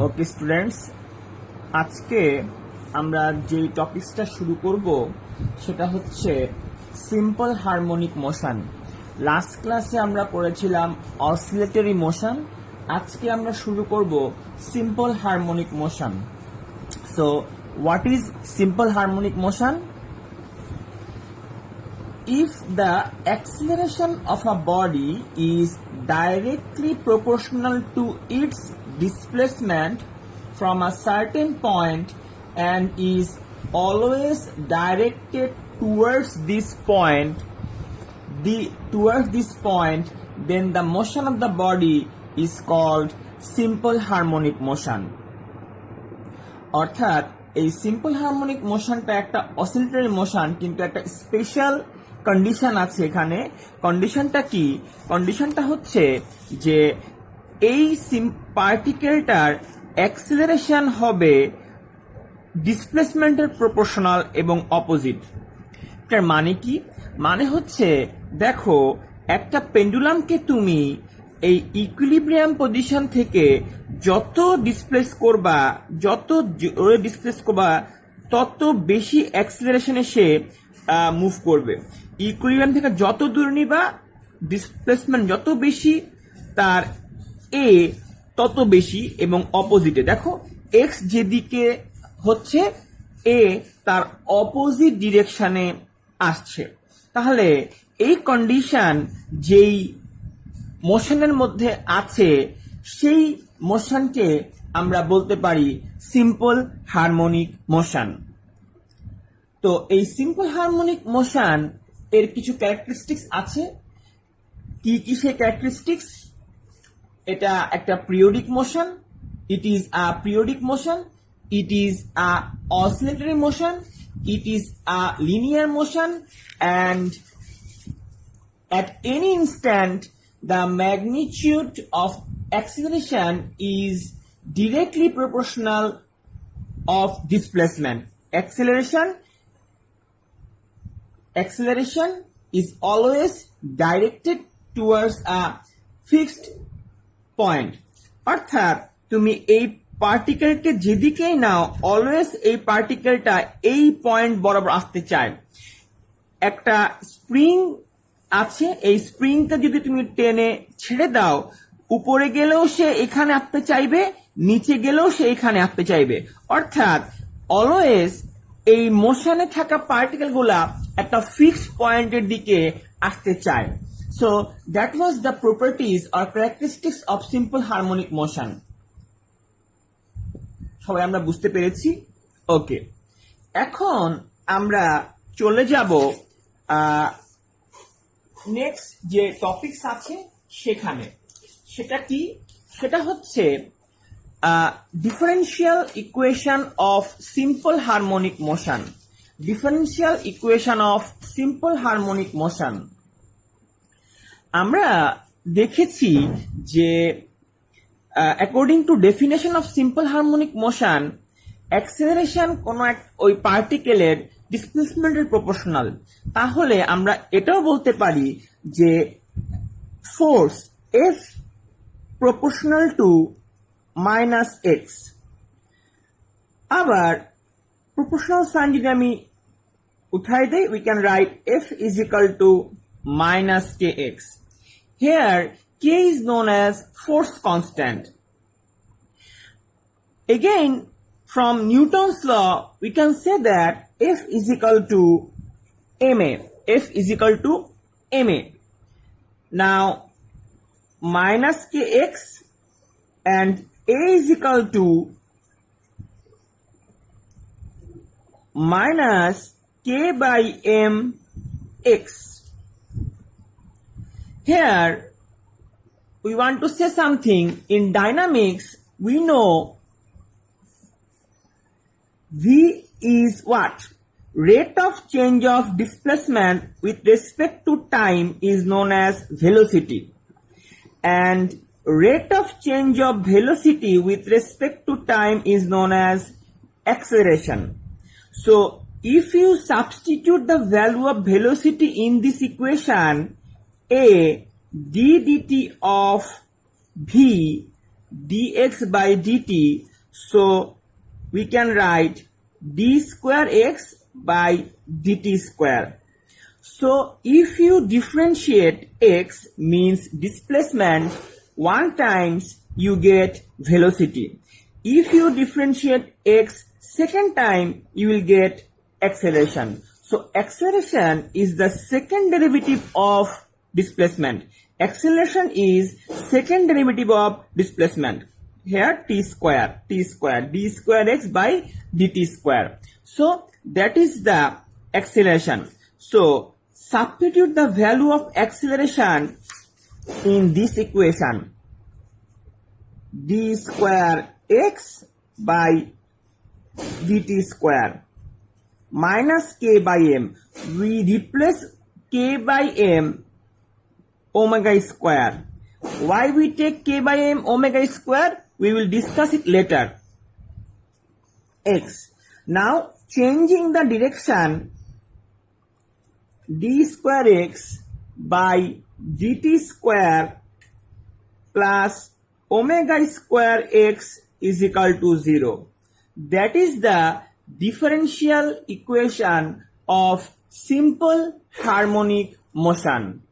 Okay students, আজকে আমরা যে টপিকসটা শুরু করব সেটা হচ্ছে সিম্পল হারমোনিক মোশন। লাস্ট ক্লাসে আমরা পড়েছিলাম অসিলেটরি মোশন। আজকে আমরা শুরু করব simple harmonic motion. So what is simple harmonic motion? If the acceleration of a body is directly proportional to its displacement from a certain point and is always directed towards this point, then the motion of the body is called simple harmonic motion. অর্থাৎ এই simple harmonic মোশনটা একটা oscillatory motion, কিন্তু একটা special condition আছে এখানে। কন্ডিশনটা কি? কন্ডিশনটা হচ্ছে যে এই পার্টিকেলটার অ্যাক্সিলারেশন হবে ডিসপ্লেসমেন্টের প্রপোর্শনাল এবং অপোজিট। এটার মানে কি? মানে হচ্ছে, দেখো, একটা পেন্ডুলামকে তুমি এই ইকুইলিব্রিয়াম পজিশন থেকে যত ডিসপ্লেস করবা, তত বেশি অ্যাক্সিলারেশনে সে মুভ করবে। ইকুইলিব্রিয়াম থেকে যত দূর নিবা, ডিসপ্লেসমেন্ট যত বেশি, তার এ তত বেশি, এবং অপোজিটে দেখো এক্স যেদিকে হচ্ছে এ তার অপোজিট ডিরেকশনে আসছে। তাহলে এই কন্ডিশন যেই মোশনের মধ্যে আছে, সেই মোশনকে আমরা বলতে পারি সিম্পল হারমোনিক মোশন। তো এই সিম্পল হারমোনিক মোশন এর কিছু ক্যারেক্টারিস্টিক্স আছে। কি কি সেই ক্যারেক্টারিস্টিক্স? এটা একটা periodic motion, it is a periodic motion, it is a oscillatory motion, it is a linear motion, and at any instant the magnitude of acceleration is directly proportional of displacement. Acceleration is always directed towards a fixed point. অর্থাৎ তুমি এই পার্টিকেলকে যেদিকেই নাও, always এই পার্টিকেলটা এই point বরাবর আসতে চায়। একটা স্প্রিং আছে, এই স্প্রিংটা যদি তুমি টেনে ছেড়ে দাও, উপরে গেলেও সে এখানে আসতে চাইবে, নিচে গেলেও সে এখানে আসতে চাইবে। অর্থাৎ অলওয়েজ এই মোশনে থাকা পার্টিকেল গুলা একটা ফিক্সড পয়েন্টের দিকে আসতে চায়। So that was the properties or characteristics of simple harmonic motion. সবাই আমরা বুঝতে পেরেছি? ওকে, এখন আমরা চলে যাব নেক্সট যে টপিকস আছে সেখানে। সেটা কি? সেটা হচ্ছে differential equation of simple harmonic motion. Differential equation of simple harmonic motion. আমরা দেখেছি যে according to definition of simple harmonic motion, acceleration কোন ওই পার্টিকেলের ডিসপ্লেসমেন্টের প্রপোর্শনাল। তাহলে আমরা এটাও বলতে পারি যে force F proportional to minus x. আবার প্রপোর্শনাল সাইন যদি আমি উঠাই দেই, we can write F is equal to minus K x. Here K is known as force constant. Again, from Newton's law, we can say that F is equal to ma. F is equal to ma. Now, minus kx and a is equal to minus k by m x. Here, we want to say something. In dynamics, we know V is what? Rate of change of displacement with respect to time is known as velocity, and rate of change of velocity with respect to time is known as acceleration. So if you substitute the value of velocity in this equation, a d dt of v dx by dt So we can write d square x by dt square. So if you differentiate x means displacement one times, you get velocity. If you differentiate x second time, you will get acceleration. So acceleration is the second derivative of displacement. Acceleration is second derivative of displacement. Here d square d square x by dt square. So that is the acceleration. So substitute the value of acceleration in this equation. D square x by dt square minus k by m. We replace k by m omega square. Why we take k by m omega square? We will discuss it later. X. Now changing the direction, d square x by dt square plus omega square x is equal to 0. That is the differential equation of simple harmonic motion.